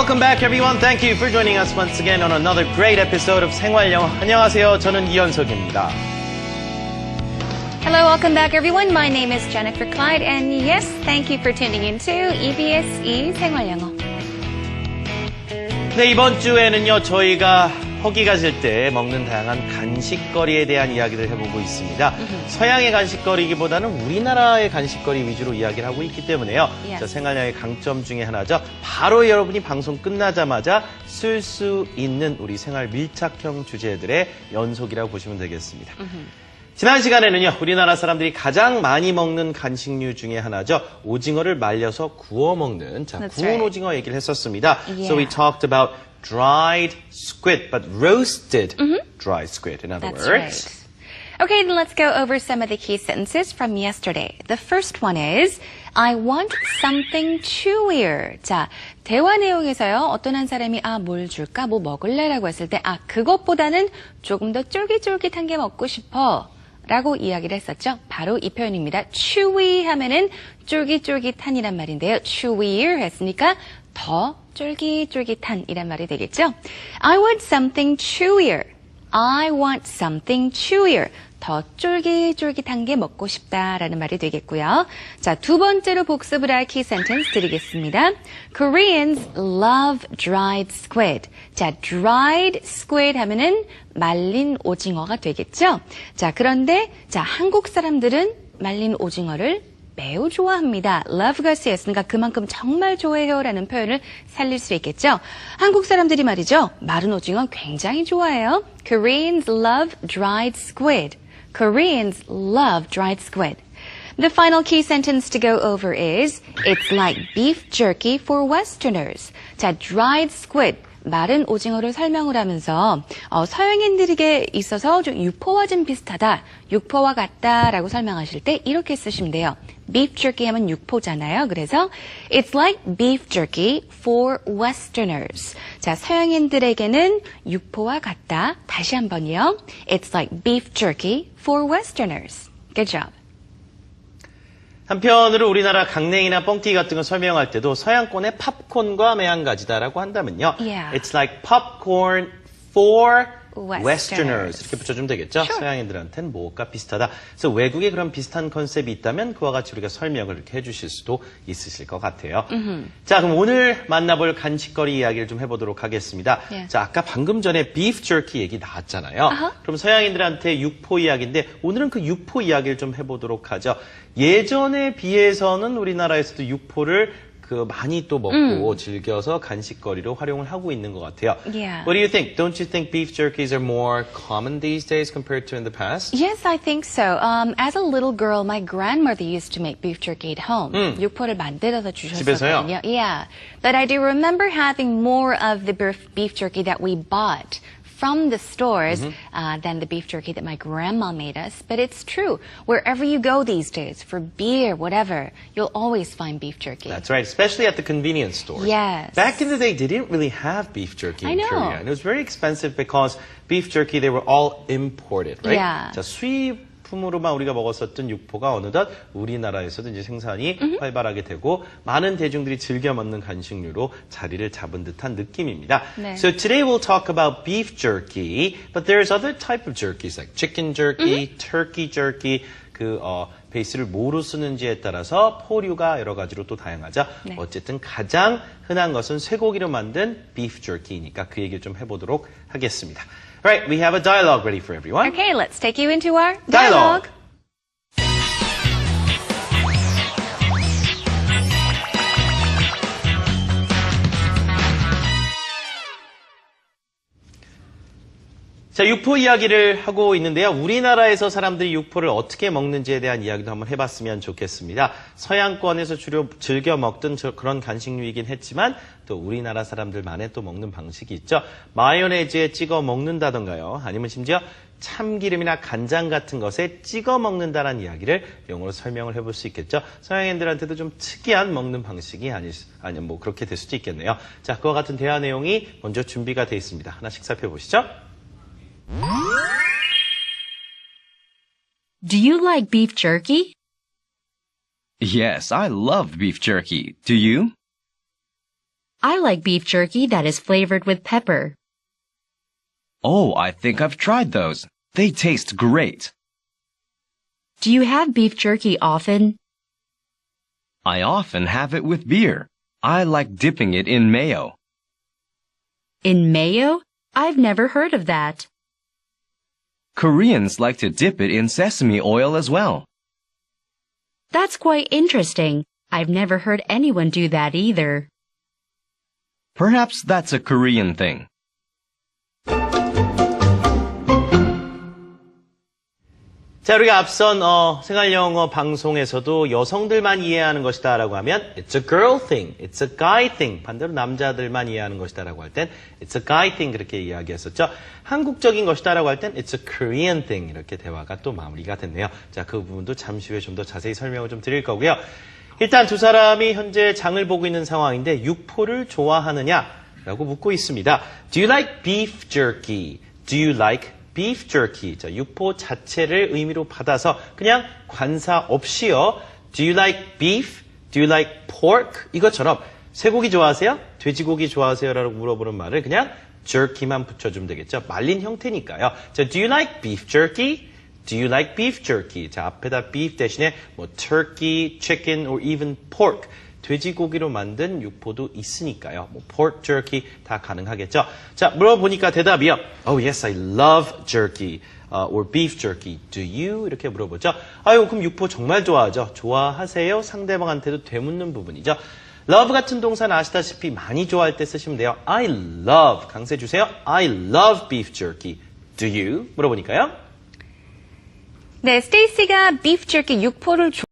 Welcome back, everyone. Thank you for joining us once again on another great episode of 생활영어. 안녕하세요. 저는 이현석입니다. Hello, welcome back, everyone. My name is Jennifer Clyde, and yes, thank you for tuning into EBS 생활영어. 네, 이번 주에는요, 저희가 허기가 질 때 먹는 다양한 간식거리에 대한 이야기를 해보고 있습니다. 서양의 간식거리기보다는 우리나라의 간식거리 위주로 이야기를 하고 있기 때문에요. Yes. 자, 생활량의 강점 중에 하나죠. 바로 여러분이 방송 끝나자마자 쓸 수 있는 우리 생활 밀착형 주제들의 연속이라고 보시면 되겠습니다. 지난 시간에는요, 우리나라 사람들이 가장 많이 먹는 간식류 중에 하나죠. 오징어를 말려서 구워 먹는, 자, That's 구운 right. 오징어 얘기를 했었습니다. Yeah. So we talked about dried squid, but roasted dried squid, in other That's words. right. Okay, then let's go over some of the key sentences from yesterday. The first one is, I want something chewier. 자, 대화 내용에서요, 어떤 한 사람이, 뭘 줄까? 뭐 먹을래? 라고 했을 때, 그것보다는 조금 더 쫄깃쫄깃한 게 먹고 싶어. 라고 이야기를 했었죠. 바로 이 표현입니다. chewy 하면은 쫄깃쫄깃한이란 말인데요. chewier 했으니까 더 쫄깃쫄깃한 이란 말이 되겠죠. I want something chewier. I want something chewier. 더 쫄깃쫄깃한 게 먹고 싶다라는 말이 되겠고요. 자, 두 번째로 복습을 할 키 센텐스 드리겠습니다. Koreans love dried squid. 자, dried squid 하면은 말린 오징어가 되겠죠. 자, 그런데 자, 한국 사람들은 말린 오징어를 매우 좋아합니다. love가 쓰였으니까 그만큼 정말 좋아해요라는 표현을 살릴 수 있겠죠. 한국 사람들이 말이죠. 마른 오징어 굉장히 좋아해요. Koreans love dried squid. Koreans love dried squid. The final key sentence to go over is, it's like beef jerky for Westerners. 자, dried squid. 마른 오징어를 설명을 하면서 서양인들에게 있어서 좀 육포와 좀 비슷하다, 육포와 같다라고 설명하실 때 이렇게 쓰시면 돼요. beef jerky 하면 육포잖아요. 그래서 it's like beef jerky for Westerners. 자, 서양인들에게는 육포와 같다. 다시 한번요. It's like beef jerky for Westerners. Good job. 한편으로 우리나라 강냉이나 뻥튀기 같은 거 설명할 때도 서양권의 팝콘과 매한가지다라고 한다면요. Yeah. It's like popcorn for Westerners. Westerners. 이렇게 붙여주면 되겠죠. Sure. 서양인들한테는 뭐가 비슷하다. 그래서 외국에 그런 비슷한 컨셉이 있다면 그와 같이 우리가 설명을 이렇게 해주실 수도 있으실 것 같아요. 자, 그럼 오늘 만나볼 간식거리 이야기를 좀 해보도록 하겠습니다. Yeah. 자, 아까 방금 전에 beef jerky 얘기 나왔잖아요. 그럼 서양인들한테 육포 이야기인데 오늘은 그 육포 이야기를 좀 해보도록 하죠. 예전에 비해서는 우리나라에서도 육포를 많이 또 먹고 즐겨서 간식거리로 활용을 하고 있는 것 같아요. Yeah. What do you think? Don't you think beef jerkies are more common these days compared to in the past? Yes, I think so. As a little girl, my grandmother used to make beef jerky at home. 육포를 만들어서 집에서요? 주셨었거든요. Yeah. But I do remember having more of the beef jerky that we bought from the stores than the beef jerky that my grandma made us. But it's true. Wherever you go these days, for beer, whatever, you'll always find beef jerky. That's right, especially at the convenience stores. Yes. Back in the day, they didn't really have beef jerky in I know. Korea. And it was very expensive because beef jerky, they were all imported, right? Yeah. 자, 수입품으로만 우리가 먹었었던 육포가 어느덧 우리나라에서도 이제 생산이 활발하게 되고 많은 대중들이 즐겨 먹는 간식류로 자리를 잡은 듯한 느낌입니다. 네. So today we'll talk about beef jerky, but there's other type of jerkies like chicken jerky, turkey jerky. 베이스를 뭐로 쓰는지에 따라서 포류가 여러 가지로 또 다양하죠. 네. 어쨌든 가장 흔한 것은 쇠고기로 만든 beef jerky니까 그 얘기를 좀 해보도록 하겠습니다. Alright, we have a dialogue ready for everyone. Okay, let's take you into our Dialogue. 자, 육포 이야기를 하고 있는데요. 우리나라에서 사람들이 육포를 어떻게 먹는지에 대한 이야기도 한번 해봤으면 좋겠습니다. 서양권에서 주로 즐겨 먹던 그런 간식류이긴 했지만 또 우리나라 사람들만의 또 먹는 방식이 있죠. 마요네즈에 찍어 먹는다던가요. 아니면 심지어 참기름이나 간장 같은 것에 찍어 먹는다라는 이야기를 영어로 설명을 해볼 수 있겠죠. 서양인들한테도 좀 특이한 먹는 방식이 아니면 뭐 그렇게 될 수도 있겠네요. 자, 그와 같은 대화 내용이 먼저 준비가 되어 있습니다. 하나씩 살펴보시죠. Do you like beef jerky? Yes, I love beef jerky. Do you? I like beef jerky that is flavored with pepper. Oh, I think I've tried those. They taste great. Do you have beef jerky often? I often have it with beer. I like dipping it in mayo. In mayo? I've never heard of that. Koreans like to dip it in sesame oil as well. That's quite interesting. I've never heard anyone do that either. Perhaps that's a Korean thing. 자, 우리가 앞선 생활영어 방송에서도 여성들만 이해하는 것이다라고 하면 it's a girl thing, it's a guy thing. 반대로 남자들만 이해하는 것이다라고 할 땐 it's a guy thing 그렇게 이야기했었죠. 한국적인 것이다라고 할 땐 it's a Korean thing 이렇게 대화가 또 마무리가 됐네요. 자, 그 부분도 잠시 후에 좀 더 자세히 설명을 좀 드릴 거고요. 일단 두 사람이 현재 장을 보고 있는 상황인데 육포를 좋아하느냐라고 묻고 있습니다. Do you like beef jerky? Do you like beef jerky? 자, 육포 자체를 의미로 받아서 그냥 관사 없이요. Do you like beef? Do you like pork? 이것처럼 쇠고기 좋아하세요? 돼지고기 좋아하세요? 라고 물어보는 말을 그냥 jerky만 붙여주면 되겠죠. 말린 형태니까요. 자, do you like beef jerky? Do you like beef jerky? 자, 앞에다 beef 대신에 뭐 turkey, chicken, or even pork. 돼지고기로 만든 육포도 있으니까요. 뭐 pork jerky 다 가능하겠죠. 자, 물어보니까 대답이요. Oh yes, I love jerky. or beef jerky. Do you? 이렇게 물어보죠. 아유, 그럼 육포 정말 좋아하죠. 좋아하세요? 상대방한테도 되묻는 부분이죠. love 같은 동사는 아시다시피 많이 좋아할 때 쓰시면 돼요. I love. 강세 주세요. I love beef jerky. Do you? 물어보니까요. 네, 스테이시가 beef jerky 육포를